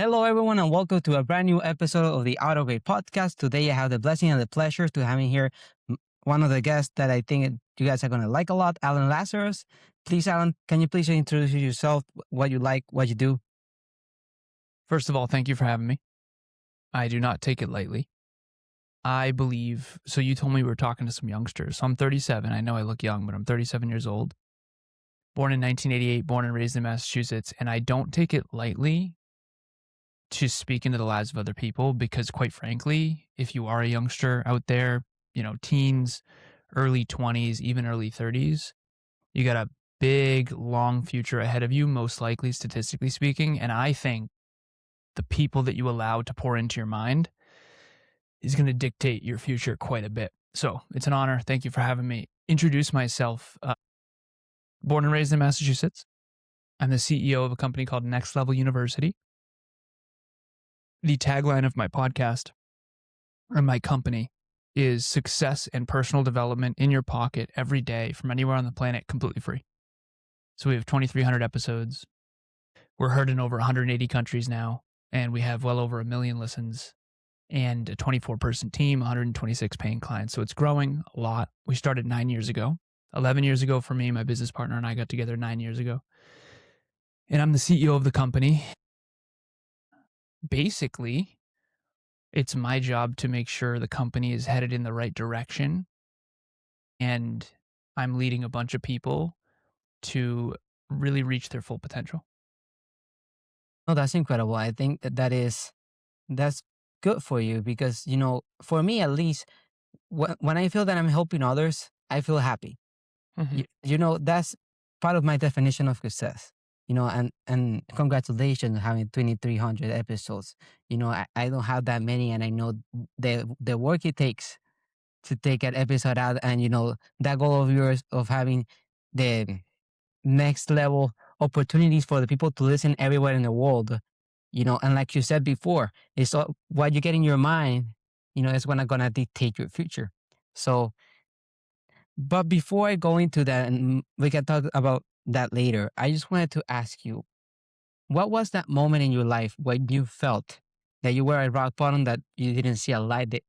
Hello, everyone, and welcome to a brand new episode of the Auto Grade Podcast. Today, I have the blessing and the pleasure to having here one of the guests that I think you guys are going to like a lot, Alan Lazaros. Please, Alan, can you please introduce yourself, what you like, what you do? First of all, thank you for having me. I do not take it lightly. I believe, so you told me we were talking to some youngsters. So I'm 37. I know I look young, but I'm 37 years old. Born in 1988, born and raised in Massachusetts. And I don't take it lightly to speak into the lives of other people because, quite frankly, if you are a youngster out there, teens, early 20s, even early 30s, you got a big, long future ahead of you, most likely, statistically speaking. And I think the people that you allow to pour into your mind is going to dictate your future quite a bit. So it's an honor. Thank you for having me. Introduce myself. Born and raised in Massachusetts. I'm the CEO of a company called Next Level University. The tagline of my podcast or my company is success and personal development in your pocket every day from anywhere on the planet, completely free. So we have 2,300 episodes. We're heard in over 180 countries now, and we have well over 1 million listens and a 24-person team, 126 paying clients. So it's growing a lot. We started 9 years ago. 11 years ago for me, my business partner and I got together 9 years ago. And I'm the CEO of the company. Basically, it's my job to make sure the company is headed in the right direction. And I'm leading a bunch of people to really reach their full potential. Oh, that's incredible. I think that's good for you because, for me at least, when I feel that I'm helping others, I feel happy. That's part of my definition of success. And congratulations on having 2,300 episodes. I don't have that many, and I know the work it takes to take an episode out, and that goal of yours of having the next level opportunities for the people to listen everywhere in the world. And like you said before, it's what you get in your mind. Is gonna dictate your future. So, but before I go into that, and we can talk about that later, I just wanted to ask you, what was that moment in your life when you felt that you were at rock bottom, that you didn't see a light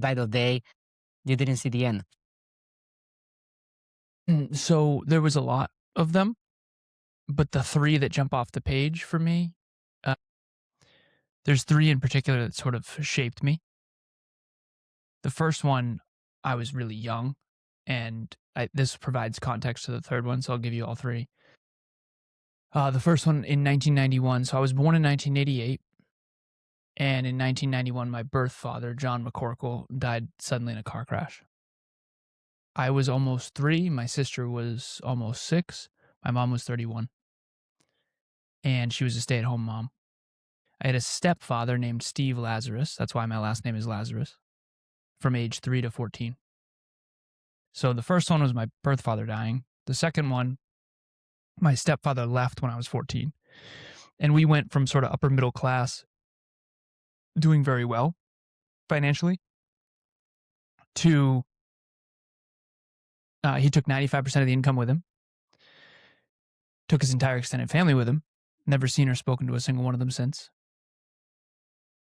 of day, you didn't see the end? So there was a lot of them, but the three that jump off the page for me, there's three in particular that sort of shaped me. The first one, I was really young, and this provides context to the third one, so I'll give you all three. The first one in 1991. So I was born in 1988, and in 1991, my birth father, John McCorkle, died suddenly in a car crash. I was almost 3. My sister was almost 6. My mom was 31. And she was a stay-at-home mom. I had a stepfather named Steve Lazaros. That's why my last name is Lazaros. From age 3 to 14. So the first one was my birth father dying. The second one, my stepfather left when I was 14. And we went from sort of upper middle class, doing very well financially, to he took 95% of the income with him, took his entire extended family with him, never seen or spoken to a single one of them since.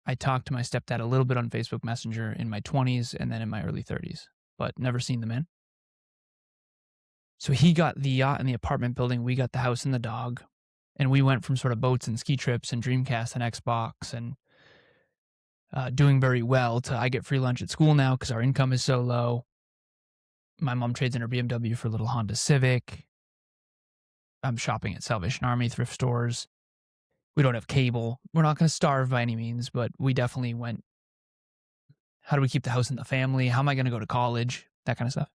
I talked to my stepdad a little bit on Facebook Messenger in my 20s and then in my early 30s, but never seen them in. So he got the yacht and the apartment building, we got the house and the dog, and we went from sort of boats and ski trips and Dreamcast and Xbox and doing very well to I get free lunch at school now because our income is so low. My mom trades in her BMW for a little Honda Civic. I'm shopping at Salvation Army thrift stores. We don't have cable. We're not going to starve by any means, but we definitely went, how do we keep the house in the family? How am I going to go to college? That kind of stuff.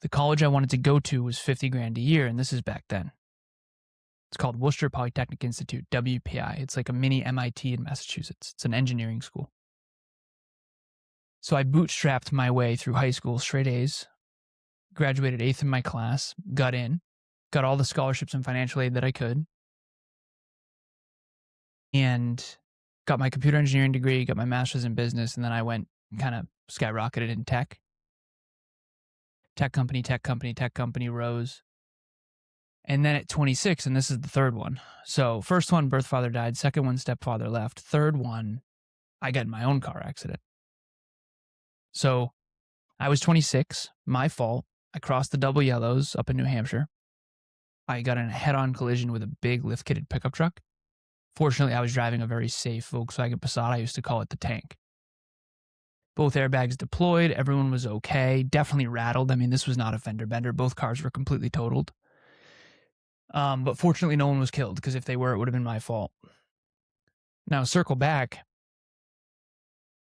The college I wanted to go to was $50,000 a year, and this is back then. It's called Worcester Polytechnic Institute, WPI. It's like a mini MIT in Massachusetts. It's an engineering school. So I bootstrapped my way through high school, straight A's, graduated 8th in my class, got in, got all the scholarships and financial aid that I could, and got my computer engineering degree, got my master's in business, and then I went kind of skyrocketed in tech. Tech company rose. And then at 26, and this is the third one. So first one, birth father died. Second one, stepfather left. Third one, I got in my own car accident. So I was 26, my fault. I crossed the double yellows up in New Hampshire. I got in a head-on collision with a big lift-kitted pickup truck. Fortunately, I was driving a very safe Volkswagen Passat. I used to call it the tank. Both airbags deployed. Everyone was okay. Definitely rattled. I mean, this was not a fender bender. Both cars were completely totaled. But fortunately, no one was killed, because if they were, it would have been my fault. Now, circle back.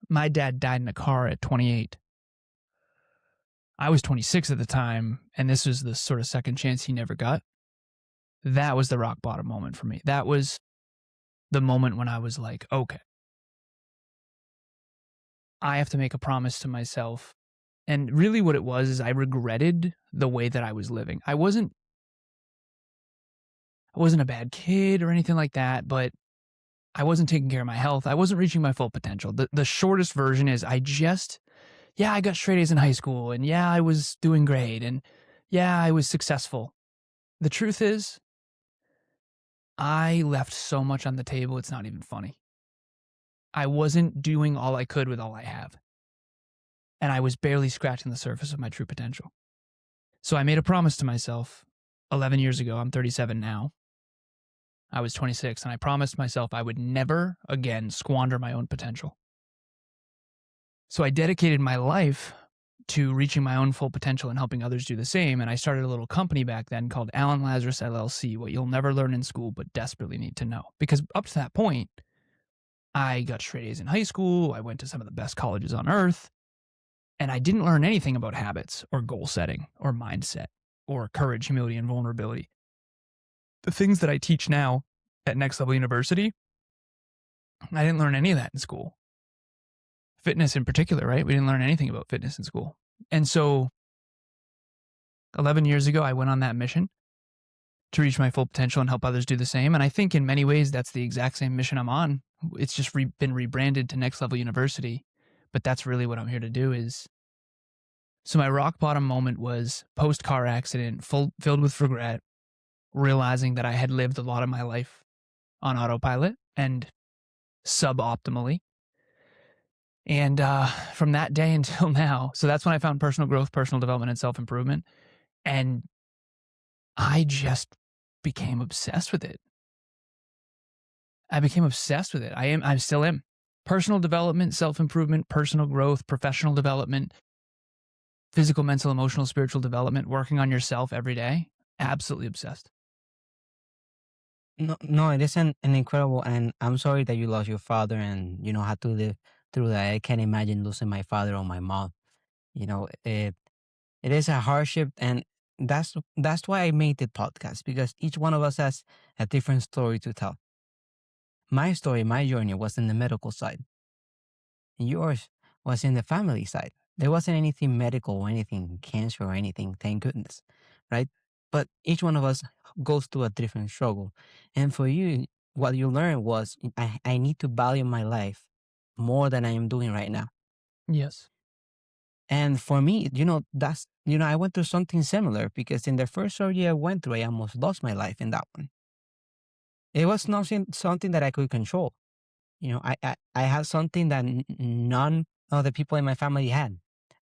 My dad died in a car at 28. I was 26 at the time, and this was the sort of second chance he never got. That was the rock bottom moment for me. That was the moment when I was like, okay, I have to make a promise to myself. And really what it was is I regretted the way that I was living. I wasn't a bad kid or anything like that, but I wasn't taking care of my health. I wasn't reaching my full potential. The shortest version is I got straight A's in high school, and yeah, I was doing great, and yeah, I was successful. The truth is, I left so much on the table, it's not even funny. I wasn't doing all I could with all I have. And I was barely scratching the surface of my true potential. So I made a promise to myself 11 years ago. I'm 37 now. I was 26, and I promised myself I would never again squander my own potential. So I dedicated my life to reaching my own full potential and helping others do the same. And I started a little company back then called Alan Lazaros LLC, what you'll never learn in school but desperately need to know. Because up to that point, I got straight A's in high school. I went to some of the best colleges on earth. And I didn't learn anything about habits or goal setting or mindset or courage, humility, and vulnerability. The things that I teach now at Next Level University, I didn't learn any of that in school. Fitness in particular, right? We didn't learn anything about fitness in school. And so 11 years ago, I went on that mission to reach my full potential and help others do the same. And I think in many ways, that's the exact same mission I'm on. It's just been rebranded to Next Level University. But that's really what I'm here to do is. So my rock bottom moment was post-car accident, filled with regret, realizing that I had lived a lot of my life on autopilot and suboptimally. And from that day until now, so that's when I found personal growth, personal development, and self-improvement. And I just became obsessed with it. I still am. Personal development, self-improvement, personal growth, professional development, physical, mental, emotional, spiritual development, working on yourself every day. Absolutely obsessed. No, no, it is an incredible, and I'm sorry that you lost your father and had to live through that. I can't imagine losing my father or my mom. It is a hardship, and that's why I made the podcast, because each one of us has a different story to tell. My story, my journey was in the medical side. Yours was in the family side. There wasn't anything medical or anything cancer or anything, thank goodness, right? But each one of us goes through a different struggle. And for you, what you learned was I need to value my life more than I am doing right now. Yes. And for me, I went through something similar, because in the first surgery I went through, I almost lost my life in that one. It was not something that I could control. I had something that none of the people in my family had.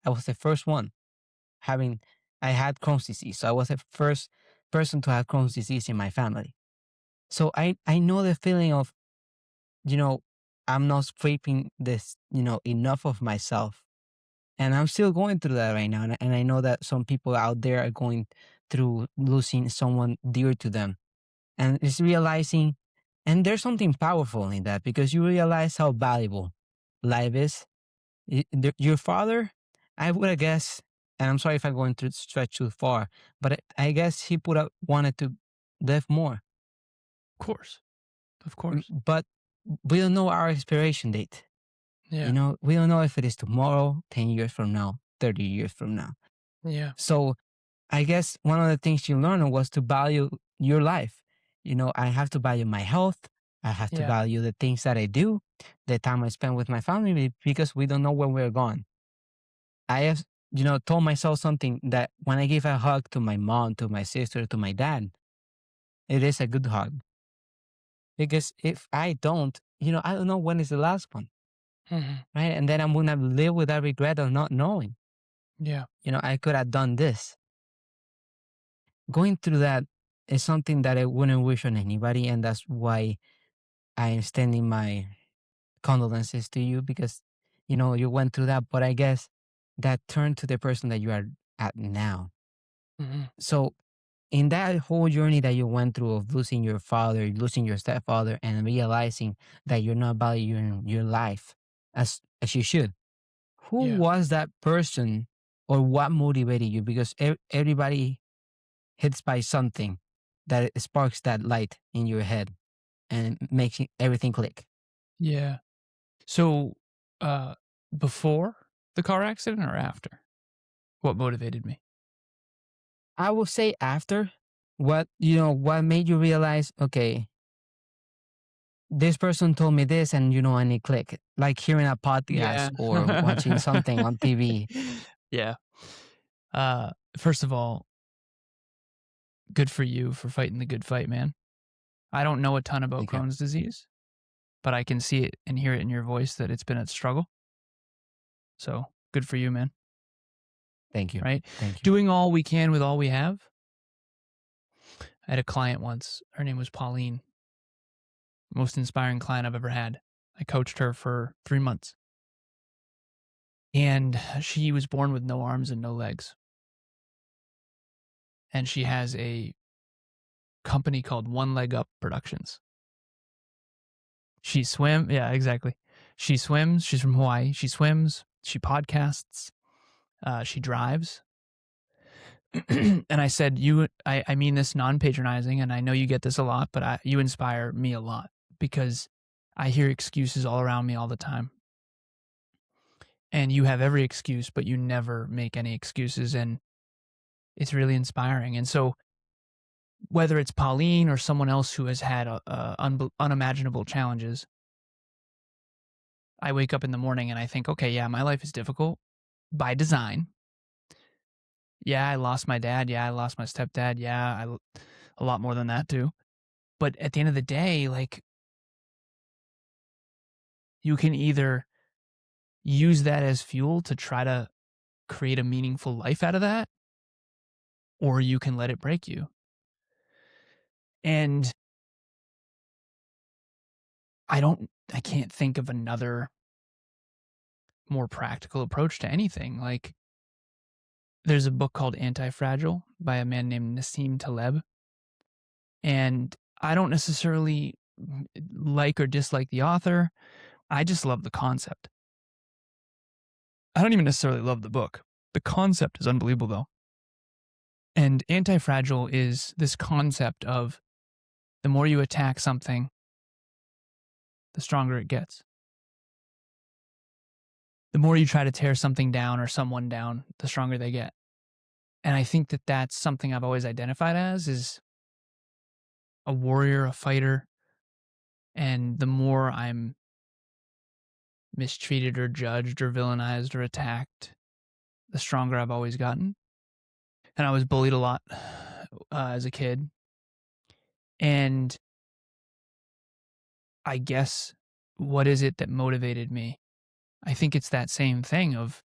I was the first one I had Crohn's disease. So I was the first person to have Crohn's disease in my family. So I know the feeling of, I'm not scraping this, enough of myself. And I'm still going through that right now. And I know that some people out there are going through losing someone dear to them. And it's realizing, and there's something powerful in that, because you realize how valuable life is. Your father, I would have guessed, and I'm sorry if I'm going to stretch too far, but I guess he wanted to live more. Of course. Of course. But we don't know our expiration date. Yeah. We don't know if it is tomorrow, 10 years from now, 30 years from now. Yeah. So I guess one of the things you learned was to value your life. I have to value my health. I have to Yeah. value the things that I do, the time I spend with my family, because we don't know when we're gone. I have, told myself something, that when I give a hug to my mom, to my sister, to my dad, it is a good hug. Because if I don't, I don't know when is the last one, Mhm. right? And then I'm gonna live with that regret of not knowing. Yeah. I could have done this. Going through that is something that I wouldn't wish on anybody, and that's why I am extending my condolences to you because you went through that, but I guess that turned to the person that you are at now. Mhm. So in that whole journey that you went through of losing your father, losing your stepfather, and realizing that you're not valuing your life as you should, who Yeah. was that person or what motivated you? Because everybody hits by something that sparks that light in your head and makes everything click. Yeah. So, uh, before the car accident or after? What motivated me? I will say after what made you realize, okay, this person told me this and and it click. Like hearing a podcast Yeah. or watching something on TV. Yeah. First of all, good for you for fighting the good fight, man. I don't know a ton about Thank you. Crohn's disease, but I can see it and hear it in your voice that it's been a struggle. So, good for you, man, Thank you. right? Thank you. Doing all we can with all we have. I had a client once. Her name was Pauline. Most inspiring client I've ever had. I coached her for 3 months. And she was born with no arms and no legs. And she has a company called One Leg Up Productions. Yeah, exactly. She swims. She's from Hawaii. She swims. She podcasts. She drives. And I said, I mean this non-patronizing, and I know you get this a lot, but you inspire me a lot because I hear excuses all around me all the time. And you have every excuse, but you never make any excuses, and it's really inspiring. And so whether it's Pauline or someone else who has had unimaginable challenges, I wake up in the morning and I think, okay, yeah, my life is difficult by design. Yeah, I lost my dad. Yeah, I lost my stepdad. Yeah, a lot more than that too. But at the end of the day, like, you can either use that as fuel to try to create a meaningful life out of that, or you can let it break you. And I can't think of another more practical approach to anything. Like, there's a book called Anti-Fragile by a man named Nassim Taleb. And I don't necessarily like or dislike the author. I just love the concept. I don't even necessarily love the book. The concept is unbelievable, though. And Anti-Fragile is this concept of the more you attack something, the stronger it gets. The more you try to tear something down or someone down, the stronger they get. And I think that that's something I've always identified as is a warrior, a fighter. And the more I'm mistreated or judged or villainized or attacked, the stronger I've always gotten. And I was bullied a lot as a kid. And I guess what is it that motivated me? I think it's that same thing of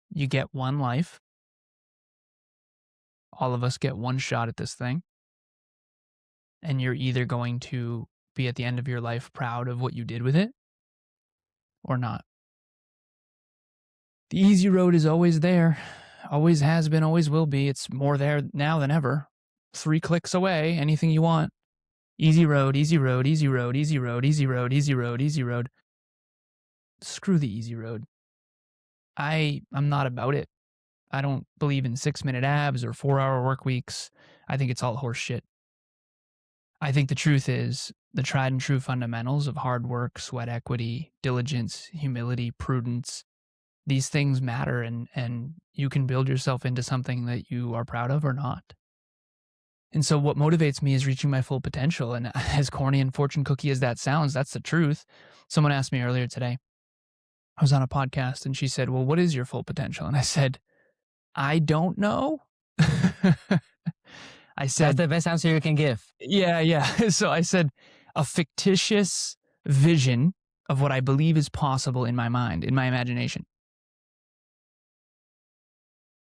you get one life. All of us get one shot at this thing. And you're either going to be at the end of your life proud of what you did with it or not. The easy road is always there, always has been, always will be. It's more there now than ever. 3 clicks away, anything you want. Easy road, easy road, easy road, easy road, easy road, easy road, easy road. Screw the easy road. I'm not about it. I don't believe in 6-minute abs or 4-hour work weeks. I think it's all horse shit. I think the truth is the tried and true fundamentals of hard work, sweat equity, diligence, humility, prudence, these things matter, and you can build yourself into something that you are proud of or not. And so what motivates me is reaching my full potential. And as corny and fortune cookie as that sounds, that's the truth. Someone asked me earlier today, I was on a podcast and she said, well, what is your full potential? And I said, I don't know. I That's said, the best answer you can give. yeah. So I said, a fictitious vision of what I believe is possible in my mind, in my imagination.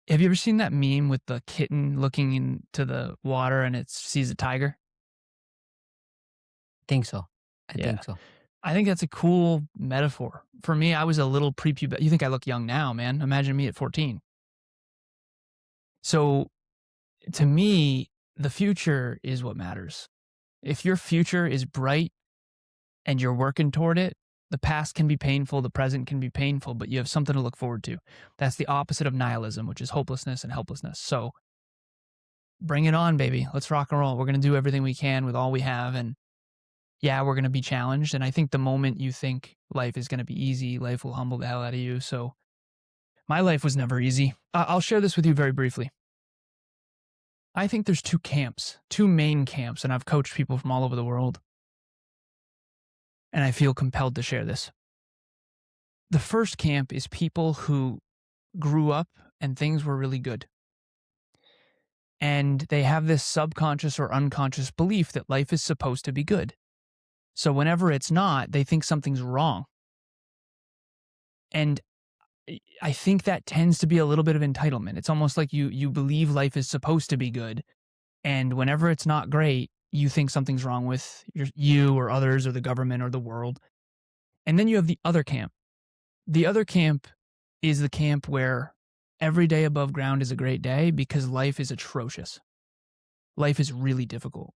Have you ever seen that meme with the kitten looking into the water and it sees a tiger? Think so. I Yeah. think so. I think that's a cool metaphor. For me, I was a little prepubescent. You think I look young now, man? Imagine me at 14. So to me, the future is what matters. If your future is bright and you're working toward it, the past can be painful, the present can be painful, but you have something to look forward to. That's the opposite of nihilism, which is hopelessness and helplessness. So bring it on, baby. Let's rock and roll. We're going to do everything we can with all we have. And yeah, we're going to be challenged. And I think the moment you think life is going to be easy, life will humble the hell out of you. So my life was never easy. I'll share this with you very briefly. I think there's two camps, two main camps, and I've coached people from all over the world. And I feel compelled to share this. The first camp is people who grew up and things were really good. And they have this subconscious or unconscious belief that life is supposed to be good. So whenever it's not, they think something's wrong. And I think that tends to be a little bit of entitlement. It's almost like you believe life is supposed to be good. And whenever it's not great, you think something's wrong with you or others or the government or the world. And then you have the other camp. The other camp is the camp where every day above ground is a great day because life is atrocious. Life is really difficult.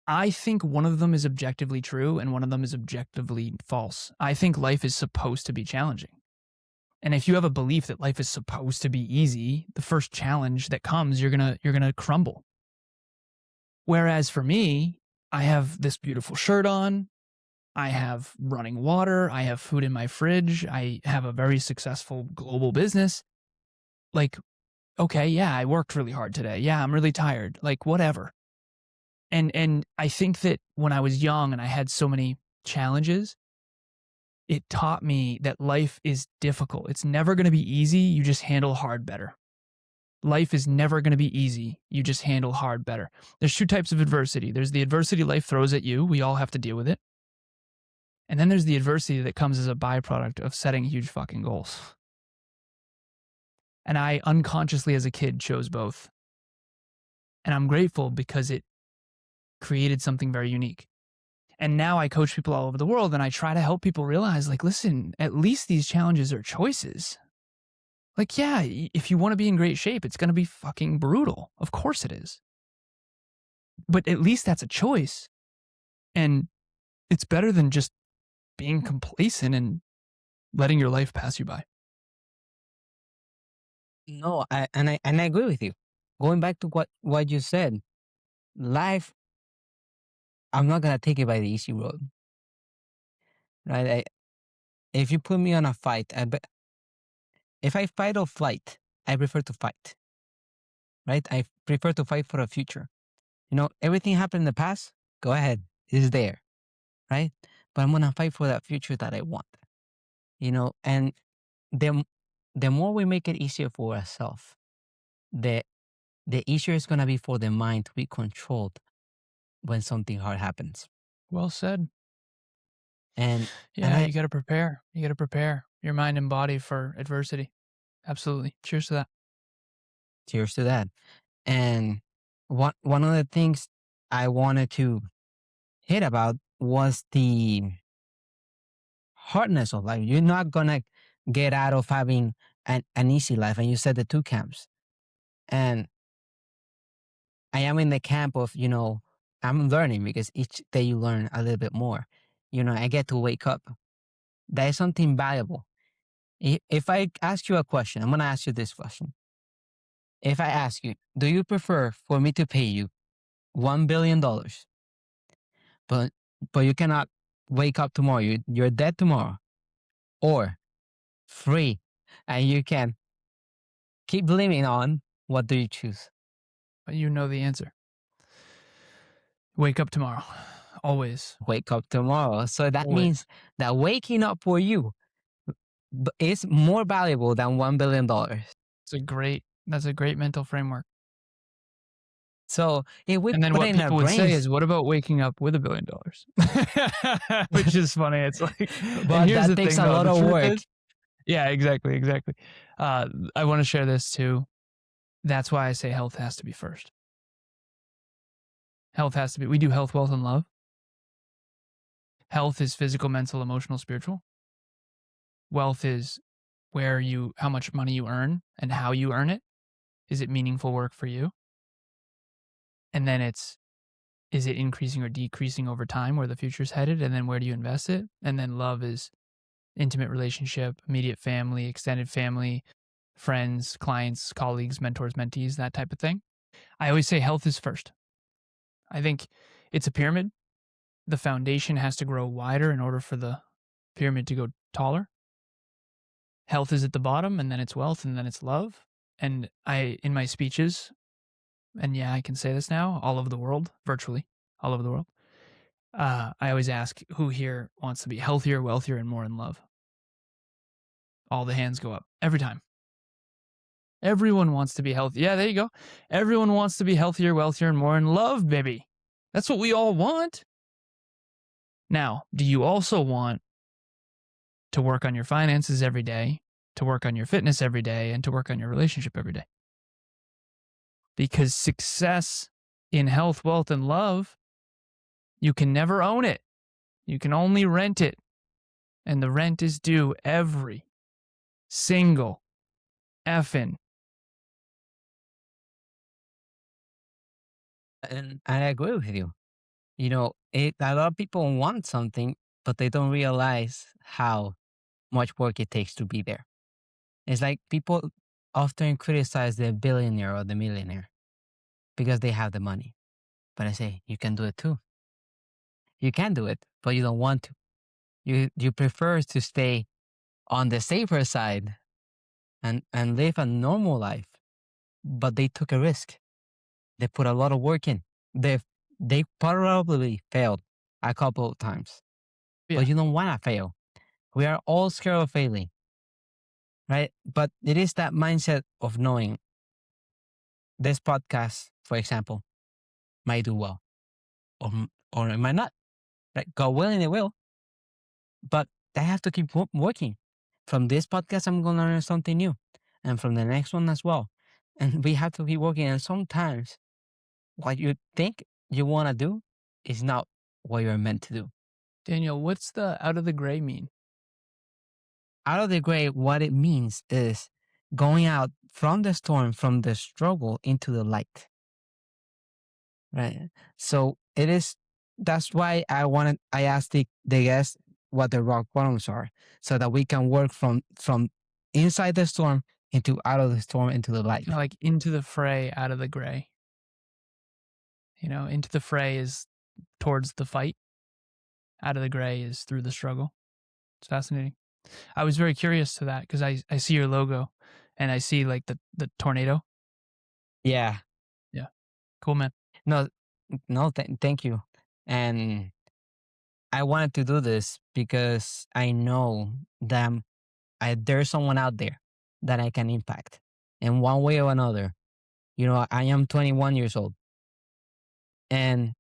I think one of them is objectively true and one of them is objectively false. I think life is supposed to be challenging. And if you have a belief that life is supposed to be easy, the first challenge that comes, you're going to crumble. Whereas for me, I have this beautiful shirt on, I have running water, I have food in my fridge, I have a very successful global business. Like, okay, yeah, I worked really hard today. Yeah, I'm really tired. Like, whatever. And I think that when I was young and I had so many challenges, it taught me that life is difficult. It's never going to be easy. You just handle hard better. Life is never going to be easy. You just handle hard better. There's two types of adversity. There's the adversity life throws at you. We all have to deal with it. And then there's the adversity that comes as a byproduct of setting huge fucking goals. And I unconsciously as a kid chose both. And I'm grateful because it created something very unique. And now I coach people all over the world and I try to help people realize, like, listen, at least these challenges are choices. Like, yeah, if you want to be in great shape, it's going to be fucking brutal. Of course it is. But at least that's a choice. And it's better than just being complacent and letting your life pass you by. No, I agree with you. Going back to what you said, life, I'm not gonna take it by the easy road, right? If you put me on a fight, if I fight or flight, I prefer to fight, right? I prefer to fight for a future. Everything happened in the past. Go ahead, it's there, right? But I'm gonna fight for that future that I want. And the the more we make it easier for ourselves, the the easier it's gonna be for the mind to be controlled when something hard happens. Well said. And and Yeah, I you got to prepare. You got to prepare your mind and body for adversity. Absolutely. Cheers to that. cheers to that. And one of the things I wanted to hit about was the hardness of life. You're not gonna get out of having an easy life. And you said the two camps. And I am in the camp of, I'm learning because each day you learn a little bit more. I get to wake up. That is something valuable. If I ask you a question, I'm going to ask you this question. If I ask you, do you prefer for me to pay you $1 billion, but you cannot wake up tomorrow, you're dead tomorrow, or free and you can keep living on, what do you choose? But you know the answer. Wake up tomorrow. Always. Wake up tomorrow. So that Always. means that waking up for you is more valuable than $1 billion. That's a great mental framework. So if we And then put it what in our people would say brains, is, "What about waking up with $1 billion?" Which is funny. It's like, and but here's that the takes thing a though, lot the of truth work. is, yeah, exactly, exactly. I wanna share this too. That's why I say health has to be first. Health has to be, we do health, wealth, and love. Health is physical, mental, emotional, spiritual. Wealth is how much money you earn and how you earn it. Is it meaningful work for you? And then is it increasing or decreasing over time where the future's headed? And then where do you invest it? And then love is intimate relationship, immediate family, extended family, friends, clients, colleagues, mentors, mentees, that type of thing. I always say health is first. I think it's a pyramid. The foundation has to grow wider in order for the pyramid to go taller. Health is at the bottom, and then it's wealth, and then it's love. And in my speeches, and yeah, I can say this now, all over the world, virtually all over the world, I always ask who here wants to be healthier, wealthier, and more in love. All the hands go up every time. Everyone wants to be healthy. Yeah, there you go. Everyone wants to be healthier, wealthier, and more in love, baby. That's what we all want. Now, do you also want to work on your finances every day, to work on your fitness every day, and to work on your relationship every day? Because success in health, wealth, and love, you can never own it. You can only rent it. And the rent is due every single effing. And I agree with you. A lot of people want something, but they don't realize how much work it takes to be there. It's like people often criticize the billionaire or the millionaire because they have the money. But I say, you can do it too. You can do it, but you don't want to. You prefer to stay on the safer side and live a normal life. But they took a risk. They put a lot of work in. They they probably failed a couple of times, but Yeah, you don't want to fail. We are all scared of failing, right? But it is that mindset of knowing this podcast, for example, might do well or it might not. Right? God willing, it will. But I have to keep working. From this podcast, I'm going to learn something new, and from the next one as well. And we have to keep working. And sometimes what you think you want to do is not what you're meant to do. Daniel, what's the out of the gray mean? Out of the gray, what it means is going out from the storm, from the struggle into the light. Right. So it is, that's why I asked the guests what the rock bottoms are, so that we can work from inside the storm into out of the storm into the light. Like into the fray, out of the gray. Into the fray is towards the fight. Out of the gray is through the struggle. It's fascinating. I was very curious to that because I see your logo and I see like the tornado. Yeah. Yeah. Cool, man. No, no, thank you. And I wanted to do this because I know that there's someone out there that I can impact in one way or another. I am 21 years old. And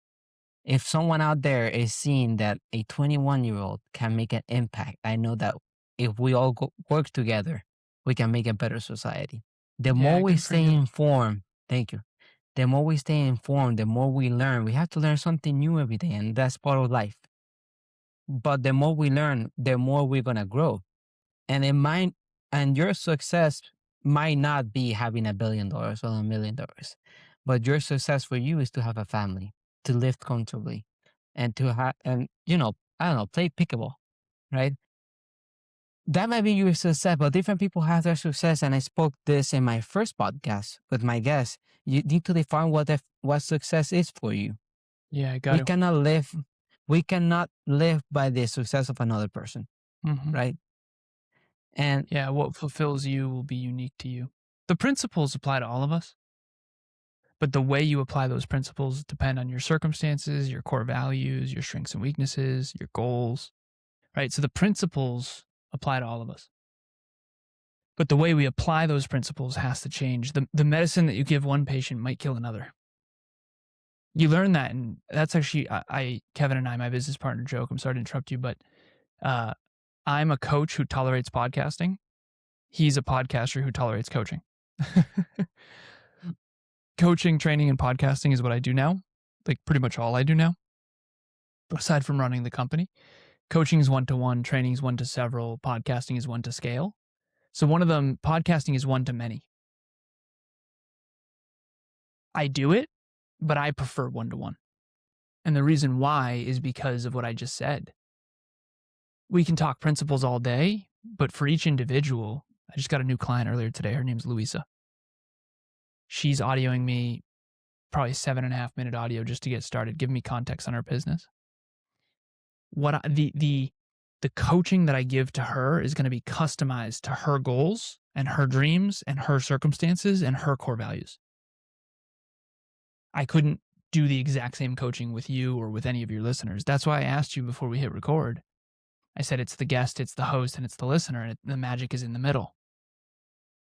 if someone out there is seeing that a 21-year-old can make an impact, I know that if we all work together, we can make a better society. The more Yeah, we good for stay you. informed, thank you. The more we stay informed, the more we learn. We have to learn something new every day, and that's part of life. But the more we learn, the more we're gonna grow. And your success might not be having $1 billion or $1 million, but your success for you is to have a family, to live comfortably, and to have, and I don't know, play pickleball, right? That might be your success, but different people have their success. And I spoke this in my first podcast with my guests. You need to define what success is for you. Yeah, I got We to. cannot live, we cannot live by the success of another person, Mm-hmm. right? And Yeah, what fulfills you will be unique to you. The principles apply to all of us, but the way you apply those principles depend on your circumstances, your core values, your strengths and weaknesses, your goals, right? So the principles apply to all of us. But the way we apply those principles has to change. The medicine that you give one patient might kill another. You learn that, and that's actually Kevin and I, my business partner, joke. I'm sorry to interrupt you, but uh, I'm a coach who tolerates podcasting. He's a podcaster who tolerates coaching. Coaching, training, and podcasting is what I do now. Like pretty much all I do now, aside from running the company. Coaching is one to one, training is one to several, podcasting is one to scale. So one of them, podcasting is one to many. I do it, but I prefer one to one. And the reason why is because of what I just said. We can talk principles all day, but for each individual, I just got a new client earlier today. Her name's Louisa. She's audioing me probably 7.5 minute audio just to get started, giving me context on her business. The coaching that I give to her is going to be customized to her goals and her dreams and her circumstances and her core values. I couldn't do the exact same coaching with you or with any of your listeners. That's why I asked you before we hit record. I said it's the guest, it's the host, and it's the listener, and the magic is in the middle.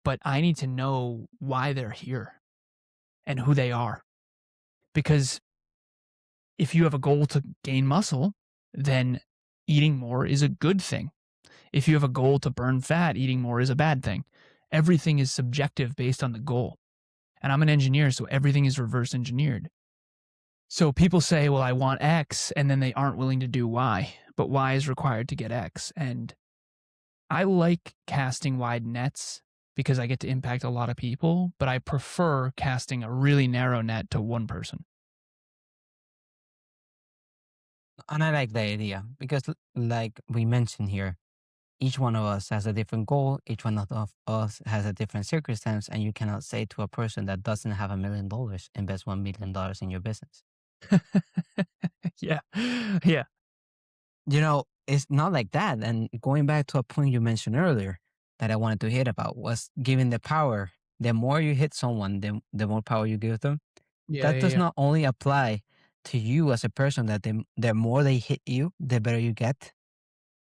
But I need to know why they're here and who they are. Because if you have a goal to gain muscle, then eating more is a good thing. If you have a goal to burn fat, eating more is a bad thing. Everything is subjective based on the goal. And I'm an engineer, so everything is reverse engineered. So people say, well, I want X, and then they aren't willing to do Y, but Y is required to get X. And I like casting wide nets because I get to impact a lot of people, but I prefer casting a really narrow net to one person. And I like the idea because, like we mentioned here, each one of us has a different goal. Each one of us has a different circumstance, and you cannot say to a person that doesn't have $1 million, invest $1 million in your business. Yeah. Yeah. It's not like that. And going back to a point you mentioned earlier that I wanted to hit about was giving the power. The more you hit someone, the more power you give them. Yeah. That Yeah. does Yeah. not only apply to you as a person, that the more they hit you, the better you get,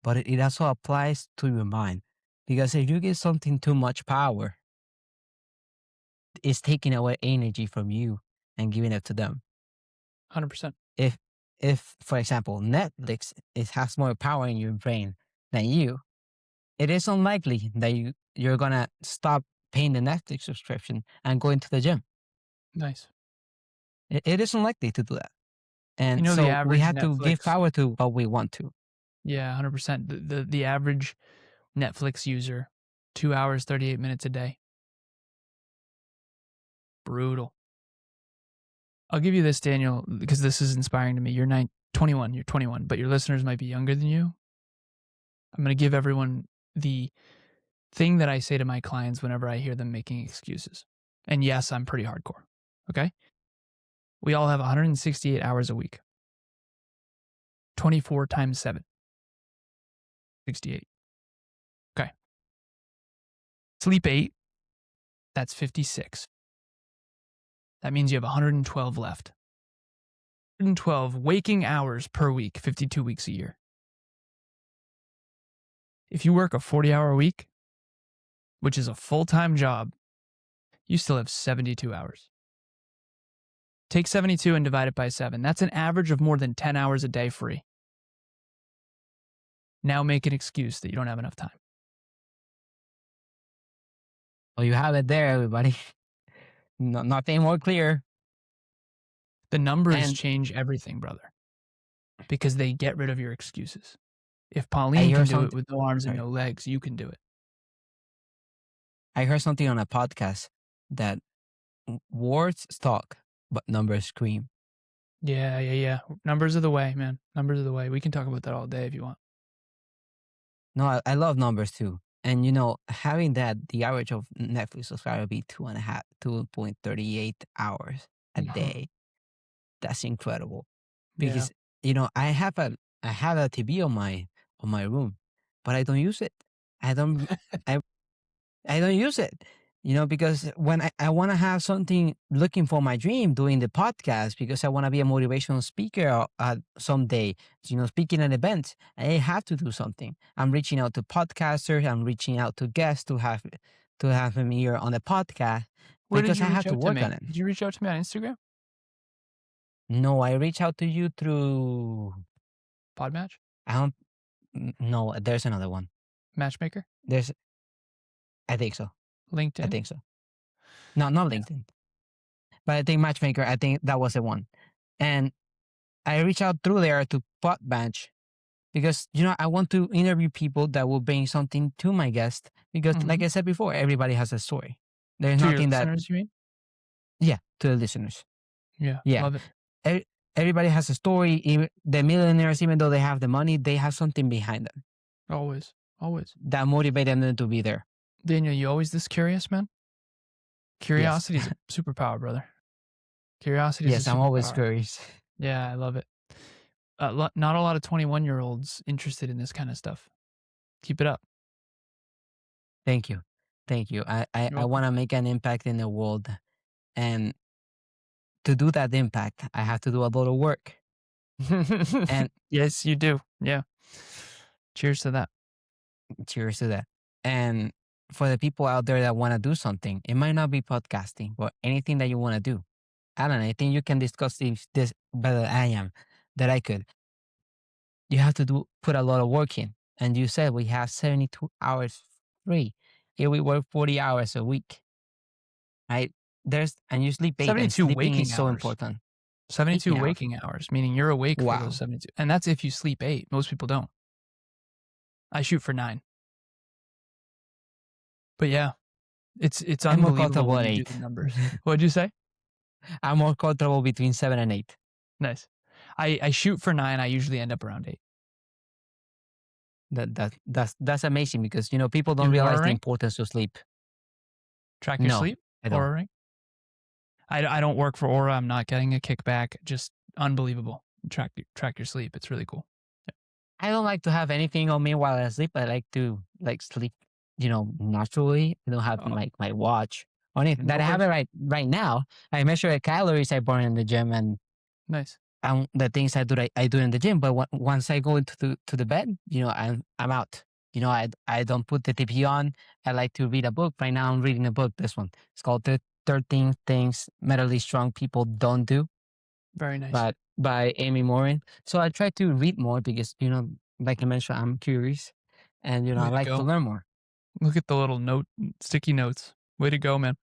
but it also applies to your mind. Because if you give something too much power, it's taking away energy from you and giving it to them. 100%. If if for example Netflix, it has more power in your brain than you, it is unlikely that you're gonna stop paying the Netflix subscription and going to the gym. Nice. It is unlikely to do that. You And know, the so we average have to give Netflix. power to what we want to. Yeah, 100%. The average Netflix user, 2 hours, 38 minutes a day. Brutal. I'll give you this, Daniel, because this is inspiring to me. You're 21, you're 21, but your listeners might be younger than you. I'm going to give everyone the thing that I say to my clients whenever I hear them making excuses. And yes, I'm pretty hardcore. Okay. We all have 168 hours a week, 24 times 7, 68. Okay. Sleep 8, that's 56. That means you have 112 left. 112 waking hours per week, 52 weeks a year. If you work a 40-hour week, which is a full-time job, you still have 72 hours. Take 72 and divide it by 7. That's an average of more than 10 hours a day free. Now make an excuse that you don't have enough time. Well, you have it there, everybody. Nothing more clear. The numbers And change everything, brother, because they get rid of your excuses. If I Pauline can heard do it something. with no arms and Sorry. no legs, you can do it. I heard something on a podcast that words talk, but numbers scream. Yeah. Numbers are the way, man. Numbers are the way. We can talk about that all day if you want. No, I love numbers too. And having that, the average of Netflix subscriber be 2.38 hours a day. That's incredible. Yeah. Because I have a TV on my room, but I don't use it. I don't I I don't use it. Because when I want to have something looking for my dream, doing the podcast, because I want to be a motivational speaker someday, speaking at events, I have to do something. I'm reaching out to podcasters. I'm reaching out to guests to have them here on the podcast Where did because you I reach have to out to work on me? it. Did you reach out to me on Instagram? No, I reach out to you through. Podmatch? I don't. No, there's another one. Matchmaker? There's. I think so. I LinkedIn? think so. No, not Yeah. LinkedIn, but I think Matchmaker. I think that was the one, and I reach out through there to Podmatch because I want to interview people that will bring something to my guest. Because, like Mhm. I said before, everybody has a story. There's To your nothing that. listeners, you mean? Yeah, to the listeners. Yeah, Yeah, love it. e- everybody has a story. Even the millionaires, even though they have the money, they have something behind them Always, always. that motivate them to be there. Daniel, you always this curious, man? Yes, Curiosity is a superpower, brother. Curiosity is a yes, I'm always superpower. curious. Yeah, I love it. Not a lot of 21-year-olds interested in this kind of stuff. Keep it up. Thank you, thank you. You're I welcome. want to make an impact in the world, and to do that impact, I have to do a lot of work. And Yes, you do. Yeah. Cheers to that. cheers to that. And for the people out there that want to do something, it might not be podcasting, but anything that you want to do. Alan, I think you can discuss this better than I am, that I could. You have to put a lot of work in. And you said we have 72 hours free. Here we work 40 hours a week, right? And you sleep 8, and 72 sleeping is waking so hours. important. 72 Waking hours. waking hours, meaning you're awake for those Wow. 72. And that's if you sleep 8. Most people don't. I shoot for 9. But yeah, it's I'm more unbelievable comfortable when at you do the 8. numbers. What'd you say? I'm more comfortable between 7 and 8. Nice. I shoot for 9. I usually end up around 8. That's amazing because people You don't have an realize aura the ring? importance of sleep. Track your No, sleep? I don't. Aura ring? I don't work for Aura. I'm not getting a kickback. Just unbelievable. Track your sleep. It's really cool. I don't like to have anything on me while I sleep. I like to sleep, naturally. I don't have Oh, my watch or anything. no That I have it worries. right now. I measure the calories I burn in the gym and Nice. the things I do in the gym. But once I go into to the bed, I'm out. I don't put the TV on. I like to read a book. Right now, I'm reading a book. This one. It's called the 13 Things Mentally Strong People Don't Do, Very nice. but by Amy Morin. So I try to read more because, like I mentioned, I'm curious and, I Way to like to go. learn more. Look at the little sticky notes. Way to go, man.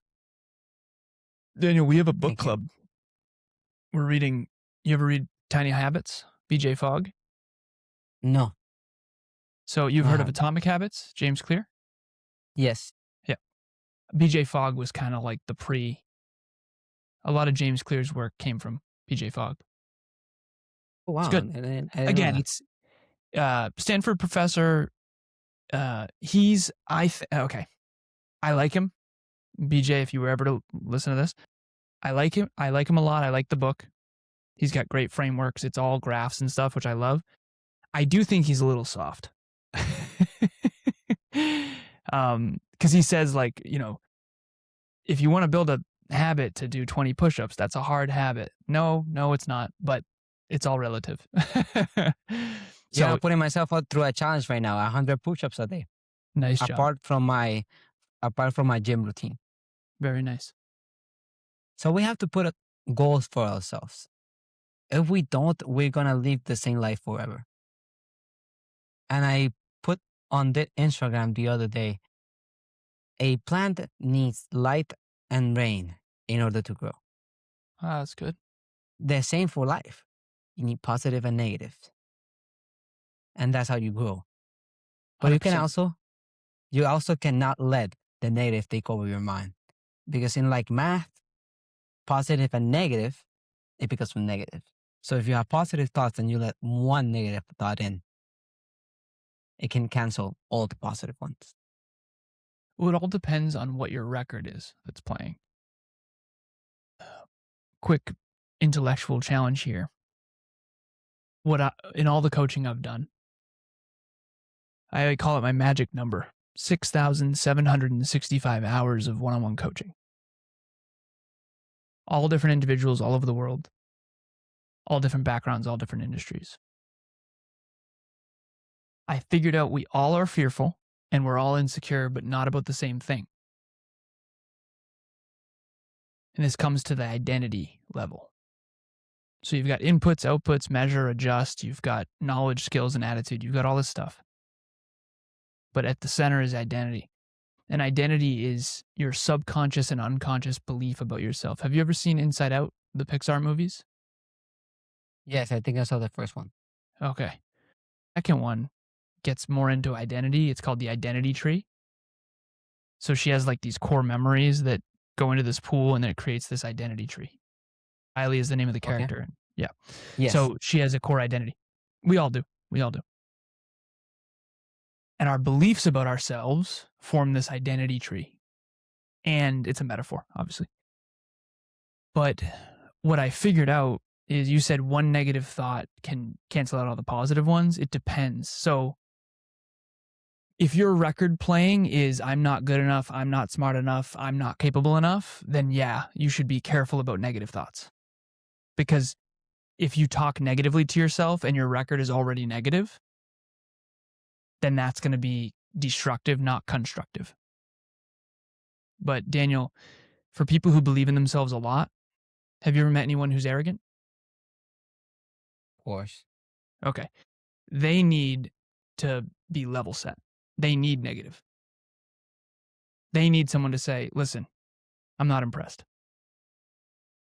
Daniel, we have a book Thank you. club. We're reading. You ever read Tiny Habits? BJ Fogg. No, So you've no, I heard of haven't. Atomic Habits, James Clear? Yes. Yeah. BJ Fogg was kind of like the pre. A lot of James Clear's work came from BJ Fogg. Oh, It's wow. good. I didn't know Again, that. it's Stanford professor. Okay. I like him. BJ, if you were ever to listen to this, I like him. I like him a lot. I like the book. He's got great frameworks. It's all graphs and stuff, which I love. I do think he's a little soft. Because he says, like, if you want to build a habit to do 20 push-ups, that's a hard habit. No, it's not, but it's all relative. Yeah, I'm So putting myself out through a challenge right now, 100 push-ups a day, nice job. apart from my gym routine. Very nice. So we have to put goals for ourselves. If we don't, we're going to live the same life forever. And I put on the Instagram the other day, a plant needs light and rain in order to grow. That's good. The same for life. You need positive and negative. And that's how you grow. But 100%. you also cannot let the negative take over your mind. Because in like math, positive and negative, it becomes negative. So if you have positive thoughts and you let one negative thought in, it can cancel all the positive ones. Well, it all depends on what your record is that's playing. Quick intellectual challenge here. In all the coaching I've done, I call it my magic number, 6,765 hours of one-on-one coaching. All different individuals all over the world, all different backgrounds, all different industries. I figured out we all are fearful and we're all insecure, but not about the same thing. And this comes to the identity level. So you've got inputs, outputs, measure, adjust. You've got knowledge, skills, and attitude. You've got all this stuff. But at the center is identity. And identity is your subconscious and unconscious belief about yourself. Have you ever seen Inside Out, the Pixar movies? Yes, I think I saw the first one. Okay. Second one gets more into identity. It's called the identity tree. So she has like these core memories that go into this pool, and then it creates this identity tree. Riley is the name of the Okay. character. Yeah. Yes. So she has a core identity. We all do. We all do. And our beliefs about ourselves form this identity tree. And it's a metaphor, obviously. But what I figured out is, you said one negative thought can cancel out all the positive ones. It depends. So if your record playing is I'm not good enough, I'm not smart enough, I'm not capable enough, then yeah, you should be careful about negative thoughts. Because if you talk negatively to yourself and your record is already negative, then that's going to be destructive, not constructive. But Daniel, for people who believe in themselves a lot, have you ever met anyone who's arrogant? Of course. Okay. They need to be level set. They need negative. They need someone to say, listen, I'm not impressed.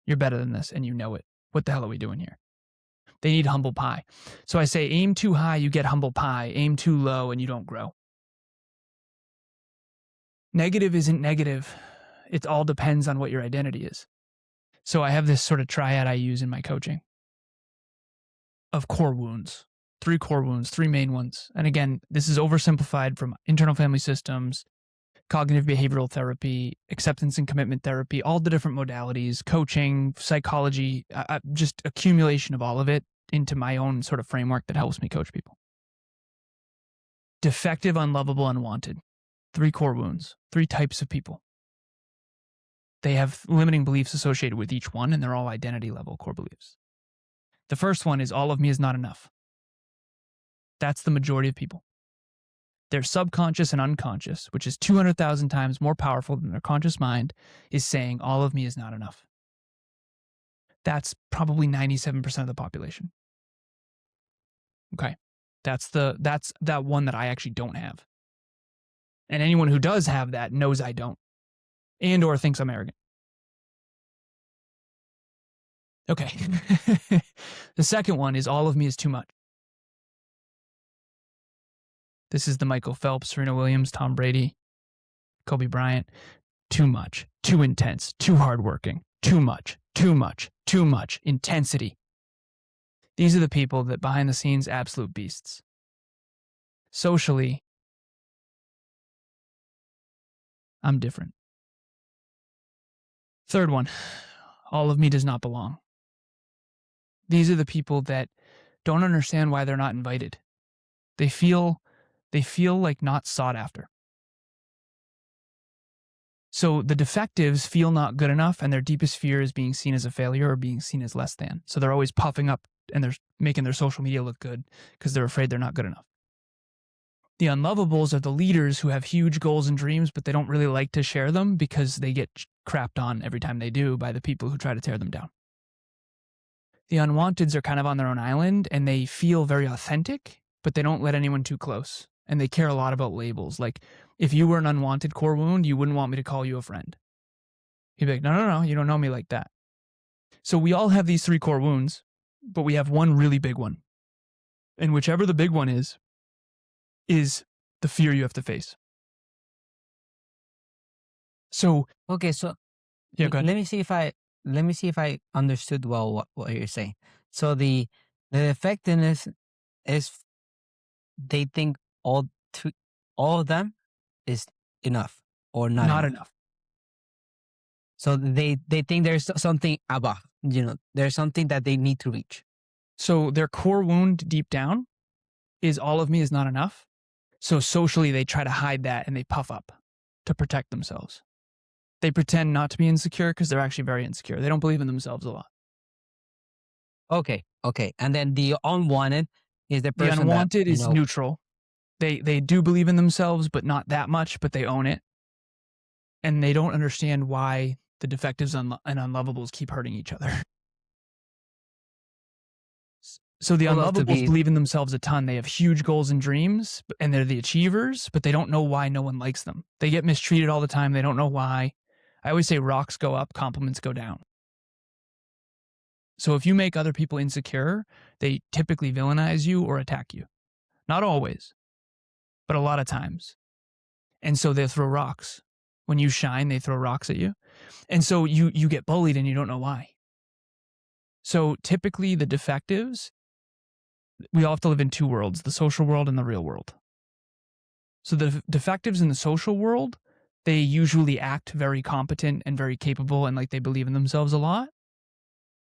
You're better than this, and you know it. What the hell are we doing here? They need humble pie. So I say, aim too high, you get humble pie. Aim too low, and you don't grow. Negative isn't negative. It all depends on what your identity is. So I have this sort of triad I use in my coaching of core wounds. 3 core wounds, 3 main ones. And again, this is oversimplified from internal family systems, cognitive behavioral therapy, acceptance and commitment therapy, all the different modalities, coaching, psychology, just accumulation of all of it into my own sort of framework that helps me coach people. Defective, unlovable, unwanted. 3 core wounds, 3 types of people. They have limiting beliefs associated with each one, and they're all identity level core beliefs. The first one is all of me is not enough. That's the majority of people. Their subconscious and unconscious, which is 200,000 times more powerful than their conscious mind, is saying all of me is not enough. That's probably 97% of the population. Okay. That's that one that I actually don't have. And anyone who does have that knows I don't, and or thinks I'm arrogant. Okay. The second one is all of me is too much. This is the Michael Phelps, Serena Williams, Tom Brady, Kobe Bryant. Too much, too intense, too hardworking, too much, too much, too much intensity. These are the people that behind the scenes, absolute beasts. Socially, I'm different. Third one, all of me does not belong. These are the people that don't understand why they're not invited. They feel like not sought after. So the defectives feel not good enough, and their deepest fear is being seen as a failure or being seen as less than. So they're always puffing up and they're making their social media look good because they're afraid they're not good enough. The unlovables are the leaders who have huge goals and dreams, but they don't really like to share them because they get crapped on every time they do by the people who try to tear them down. The unwanteds are kind of on their own island, and they feel very authentic, but they don't let anyone too close. And they care a lot about labels. Like, if you were an unwanted core wound, you wouldn't want me to call you a friend. You'd be like, no, you don't know me like that. So we all have these 3 core wounds, but we have one really big one. And whichever the big one is the fear you have to face. So Okay, so yeah, go ahead. let me see if I understood well what you're saying. So the effectiveness is they think all of them is enough or not enough. So they think there's something above, there's something that they need to reach. So their core wound deep down is all of me is not enough. So socially, they try to hide that and they puff up to protect themselves. They pretend not to be insecure because they're actually very insecure. They don't believe in themselves a lot. Okay. And then the unwanted is the person The unwanted that, is neutral. They do believe in themselves, but not that much, but they own it. And they don't understand why the defectives and unlovables keep hurting each other. So the I would love to unlovables be. believe in themselves a ton. They have huge goals and dreams, and they're the achievers, but they don't know why no one likes them. They get mistreated all the time. They don't know why. I always say rocks go up, compliments go down. So if you make other people insecure, they typically villainize you or attack you. Not always, but a lot of times. And so they throw rocks. When you shine, they throw rocks at you. And so you get bullied and you don't know why. So typically the defectives, we all have to live in two worlds, the social world and the real world. So the defectives in the social world, they usually act very competent and very capable and like they believe in themselves a lot.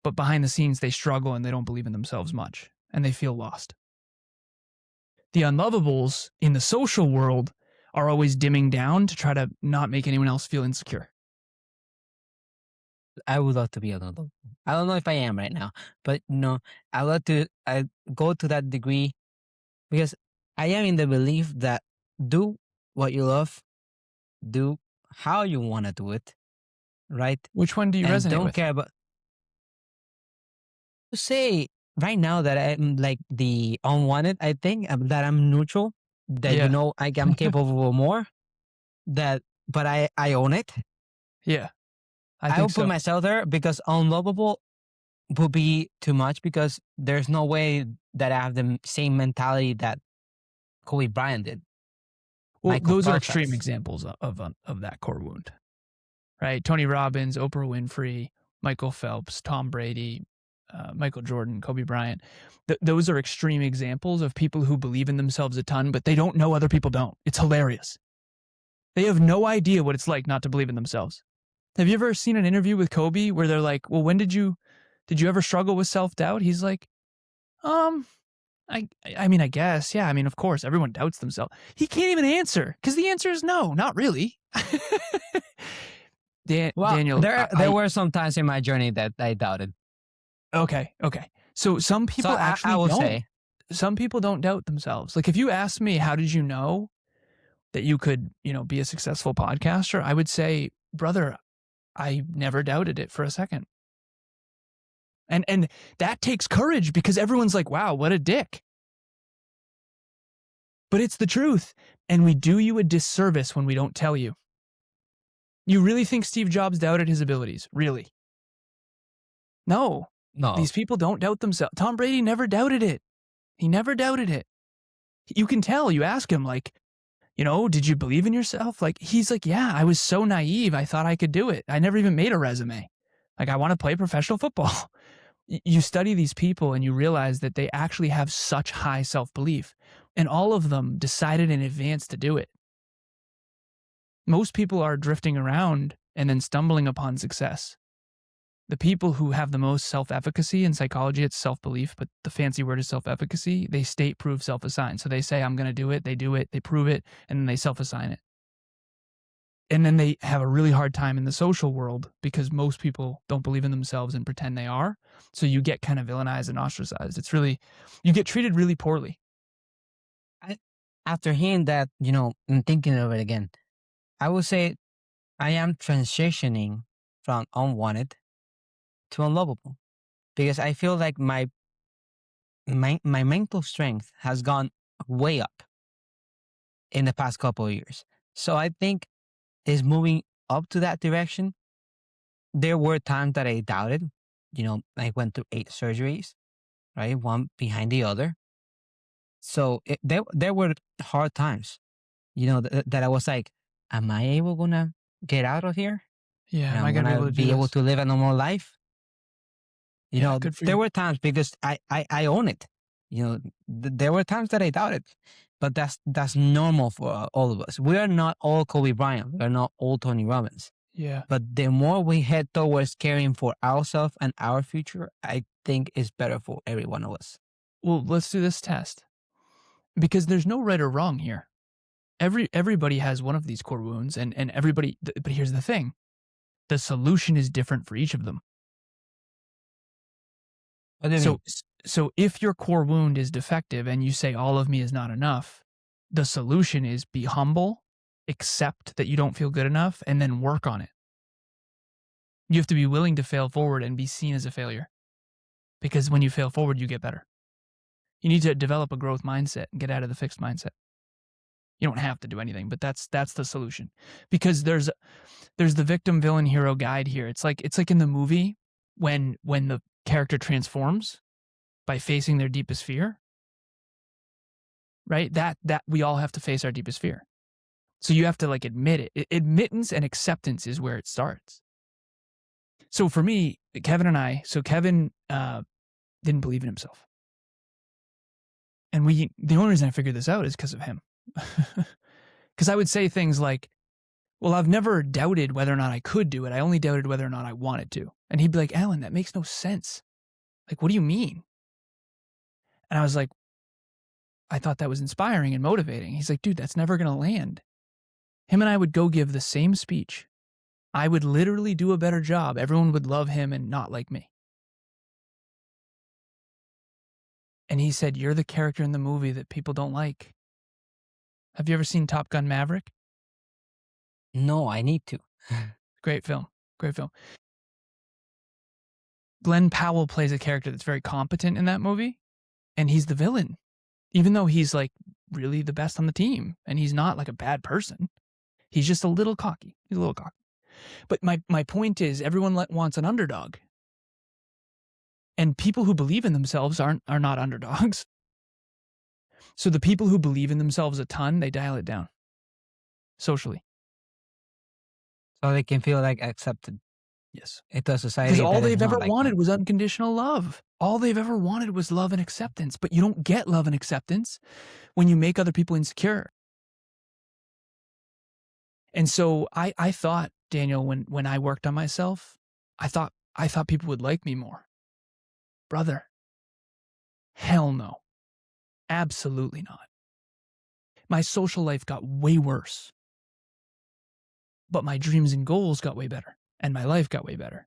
But behind the scenes, they struggle and they don't believe in themselves much and they feel lost. The unlovables in the social world are always dimming down to try to not make anyone else feel insecure. I would love to be another. I don't know if I am right now, but no, I love to. I go to that degree because I am in the belief that do what you love, do how you want to do it, right? Which one do you And resonate don't with? care about. To say right now that I'm like the unwanted, I think that I'm neutral. That Yeah. I'm capable of more. That, but I own it. Yeah. I I will think put so. myself there because unlovable would be too much because there's no way that I have the same mentality that Kobe Bryant did. Well, Michael those are Phelps extreme has. examples of that core wound, right? Tony Robbins, Oprah Winfrey, Michael Phelps, Tom Brady, Michael Jordan, Kobe Bryant. Those are extreme examples of people who believe in themselves a ton, but they don't know other people don't. It's hilarious. They have no idea what it's like not to believe in themselves. Have you ever seen an interview with Kobe where they're like, well, when did you ever struggle with self-doubt? He's like, um, I mean, I guess, yeah. I mean, of course, everyone doubts themselves. He can't even answer because the answer is no, not really. Well, Daniel, there were some times in my journey that I doubted. okay. So some So people I actually will don't. say, Some people don't doubt themselves. Like if you ask me, how did you know that you could, be a successful podcaster? I would say, brother, I never doubted it for a second. And that takes courage because everyone's like, wow, what a dick. But it's the truth. And we do you a disservice when we don't tell you. You really think Steve Jobs doubted his abilities? Really? No. no. These people don't doubt themselves. Tom Brady never doubted it. He never doubted it. You can tell. You ask him, like, did you believe in yourself? Like, he's like, yeah, I was so naive. I thought I could do it. I never even made a resume. Like, I want to play professional football. You study these people and you realize that they actually have such high self-belief. And all of them decided in advance to do it. Most people are drifting around and then stumbling upon success. The people who have the most self-efficacy in psychology, it's self-belief, but the fancy word is self-efficacy. They state, prove, self-assign. So they say, I'm going to do it, they prove it, and then they self-assign it. And then they have a really hard time in the social world because most people don't believe in themselves and pretend they are. So you get kind of villainized and ostracized. It's really, you get treated really poorly. After hearing that, and thinking of it again, I would say I am transitioning from unwanted to unlovable because I feel like my mental strength has gone way up in the past couple of years. So I think is moving up to that direction. There were times that I doubted. I went through 8 surgeries, right, one behind the other. So there were hard times. That I was like, am I able gonna get out of here? Yeah. And Am I'm I going to be gonna able to do be able this? to live a normal life. Yeah. Good for There you. were times because I own it. There were times that I doubted, but that's normal for all of us. We are not all Kobe Bryant. We are not all Tony Robbins. Yeah. But the more we head towards caring for ourselves and our future, I think is better for every one of us. Well, let's do this test because there's no right or wrong here. Everybody has one of these core wounds and everybody, but here's the thing. The solution is different for each of them. What do you mean? So if your core wound is defective and you say all of me is not enough, the solution is be humble, accept that you don't feel good enough, and then work on it. You have to be willing to fail forward and be seen as a failure. Because when you fail forward, you get better. You need to develop a growth mindset and get out of the fixed mindset. You don't have to do anything, but that's the solution. Because there's the victim, villain, hero guide here. It's like in the movie when the character transforms by facing their deepest fear, right? That we all have to face our deepest fear. So you have to like admit it. Admittance and acceptance is where it starts. So for me, Kevin didn't believe in himself. And the only reason I figured this out is because of him. Because I would say things like, well, I've never doubted whether or not I could do it. I only doubted whether or not I wanted to. And he'd be like, Alan, that makes no sense. Like, what do you mean? And I was like, I thought that was inspiring and motivating. He's like, dude, that's never going to land. Him and I would go give the same speech. I would literally do a better job. Everyone would love him and not like me. And he said, you're the character in the movie that people don't like. Have you ever seen Top Gun Maverick? No, I need to. Great film. Great film. Glenn Powell plays a character that's very competent in that movie, and he's the villain, even though he's like really the best on the team, and he's not like a bad person. He's just a little cocky. He's a little cocky. But my point is, everyone wants an underdog. And people who believe in themselves are not underdogs. So the people who believe in themselves a ton, they dial it down socially. So they can feel like accepted. Yes. Into a society. Because all that is they've not ever like wanted them. was unconditional love. All they've ever wanted was love and acceptance. But you don't get love and acceptance when you make other people insecure. And so I thought, Daniel, when I worked on myself, I thought people would like me more. Brother, hell no. Absolutely not. My social life got way worse. But my dreams and goals got way better. And my life got way better.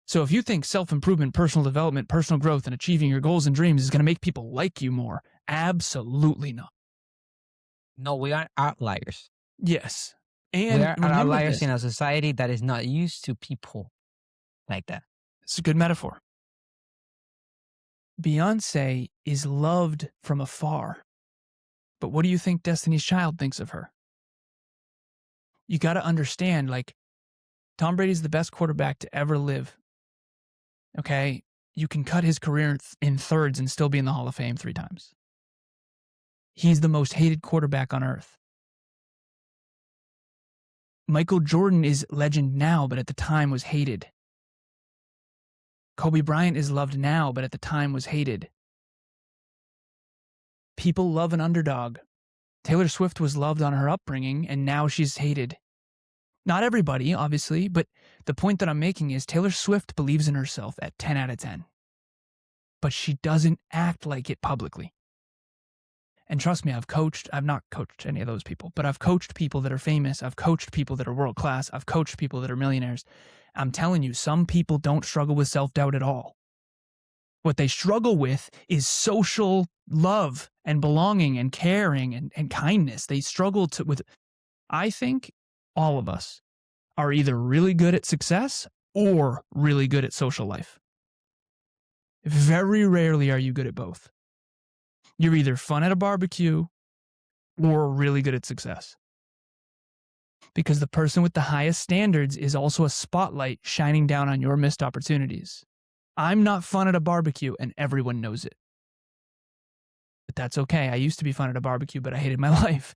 So if you think self-improvement, personal development, personal growth, and achieving your goals and dreams is going to make people like you more, absolutely not. No, we are outliers. Yes. And we are remember outliers this. in a society that is not used to people like that. It's a good metaphor. Beyonce is loved from afar. But what do you think Destiny's Child thinks of her? You got to understand, like, Tom Brady's the best quarterback to ever live. Okay? You can cut his career in thirds and still be in the Hall of Fame 3 times. He's the most hated quarterback on earth. Michael Jordan is legend now, but at the time was hated. Kobe Bryant is loved now, but at the time was hated. People love an underdog. Taylor Swift was loved on her upbringing, and now she's hated. Not everybody, obviously, but the point that I'm making is Taylor Swift believes in herself at 10 out of 10. But she doesn't act like it publicly. And trust me, I've not coached any of those people, but I've coached people that are famous. I've coached people that are world class. I've coached people that are millionaires. I'm telling you, some people don't struggle with self-doubt at all. What they struggle with is social love and belonging and caring and kindness. They struggle with, I think all of us are either really good at success or really good at social life. Very rarely are you good at both. You're either fun at a barbecue or really good at success. Because the person with the highest standards is also a spotlight shining down on your missed opportunities. I'm not fun at a barbecue, and everyone knows it. But that's okay. I used to be fun at a barbecue, but I hated my life.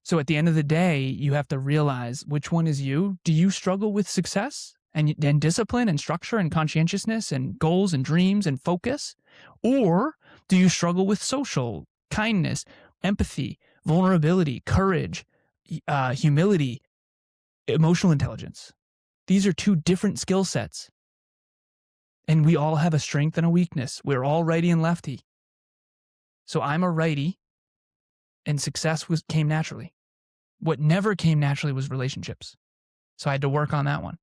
So at the end of the day, you have to realize which one is you. Do you struggle with success and discipline and structure and conscientiousness and goals and dreams and focus? Or do you struggle with social, kindness, empathy, vulnerability, courage, humility, emotional intelligence? These are 2 different skill sets. And we all have a strength and a weakness. We're all righty and lefty. So I'm a righty, and success came naturally. What never came naturally was relationships. So I had to work on that one.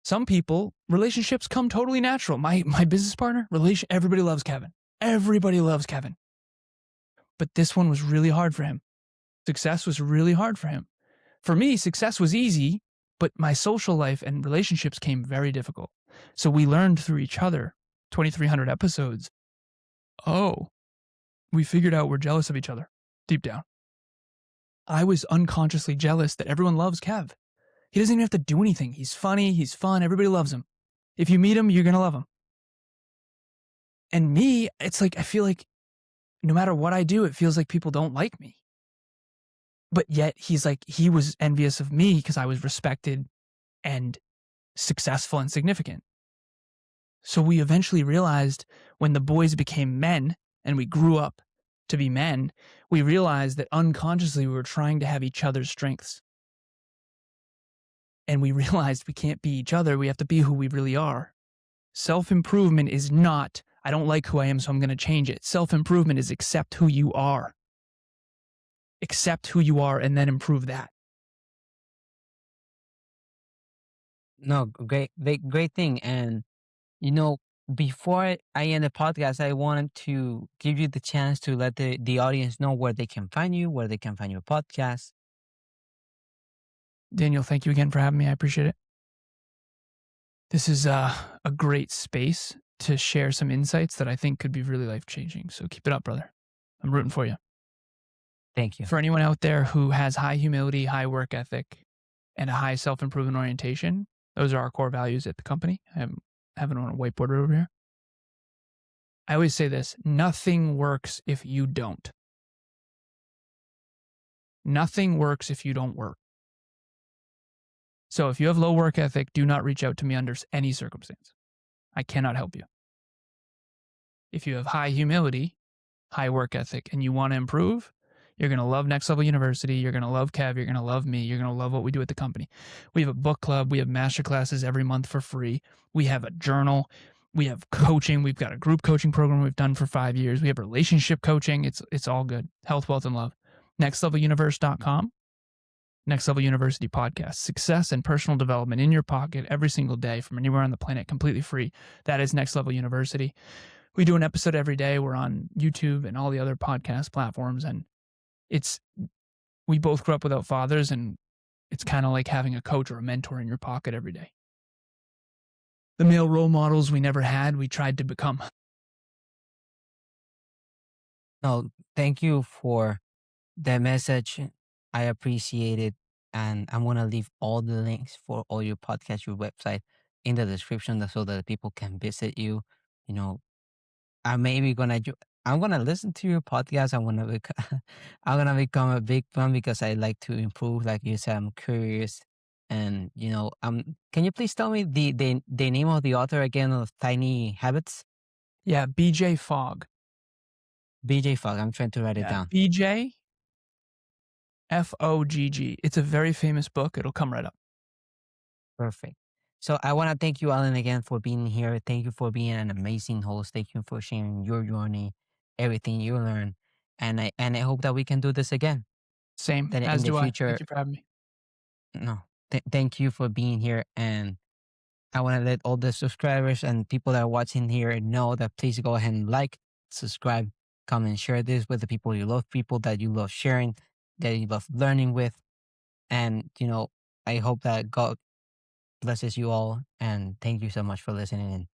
Some people, relationships come totally natural. My business partner, everybody loves Kevin. Everybody loves Kevin. But this one was really hard for him. Success was really hard for him. For me, success was easy, but my social life and relationships came very difficult. So we learned through each other, 2,300 episodes. Oh, we figured out we're jealous of each other deep down. I was unconsciously jealous that everyone loves Kev. He doesn't even have to do anything. He's funny, he's fun, everybody loves him. If you meet him, you're gonna love him. And me, it's like I feel like no matter what I do, it feels like people don't like me. But yet he's like, he was envious of me because I was respected and successful and significant. So we eventually realized when the boys became men and we grew up to be men, we realized that unconsciously we were trying to have each other's strengths. And we realized we can't be each other. We have to be who we really are. Self-improvement is not, I don't like who I am, so I'm going to change it. Self-improvement is accept who you are. Accept who you are and then improve that. No, great thing. And you know, before I end the podcast, I wanted to give you the chance to let the audience know where they can find you, where they can find your podcast. Daniel, thank you again for having me. I appreciate it. This is a great space to share some insights that I think could be really life-changing. So keep it up, brother. I'm rooting for you. Thank you. For anyone out there who has high humility, high work ethic, and a high self-improvement orientation, those are our core values at the company. I have it on a whiteboard over here. I always say this, nothing works if you don't. Nothing works if you don't work. So if you have low work ethic, do not reach out to me under any circumstance. I cannot help you. If you have high humility, high work ethic, and you want to improve, you're going to love Next Level University. You're going to love Kev. You're going to love me. You're going to love what we do at the company. We have a book club. We have master classes every month for free. We have a journal. We have coaching. We've got a group coaching program we've done for 5 years. We have relationship coaching. It's all good. Health, wealth, and love. NextLevelUniverse.com. Next Level University podcast. Success and personal development in your pocket every single day from anywhere on the planet, completely free. That is Next Level University. We do an episode every day. We're on YouTube and all the other podcast platforms. And we both grew up without fathers, and it's kind of like having a coach or a mentor in your pocket every day. The male role models we never had, we tried to become. No, thank you for the message. I appreciate it. And I'm going to leave all the links for all your podcasts, your website in the description so that people can visit you. You know, I'm maybe I'm gonna listen to your podcast. I'm gonna become a big fan because I like to improve. Like you said, I'm curious, and can you please tell me the name of the author again of Tiny Habits? Yeah, BJ Fogg. BJ Fogg. I'm trying to write it down. BJ Fogg. It's a very famous book. It'll come right up. Perfect. So I want to thank you, Alan, again for being here. Thank you for being an amazing host. Thank you for sharing your journey, everything you learned, and I hope that we can do this again. Same, That as in the do I. future. Thank you for having me. No, thank you for being here, and I want to let all the subscribers and people that are watching here know that please go ahead and like, subscribe, comment, share this with the people you love, people that you love sharing, that you love learning with, and I hope that God blesses you all, and thank you so much for listening in.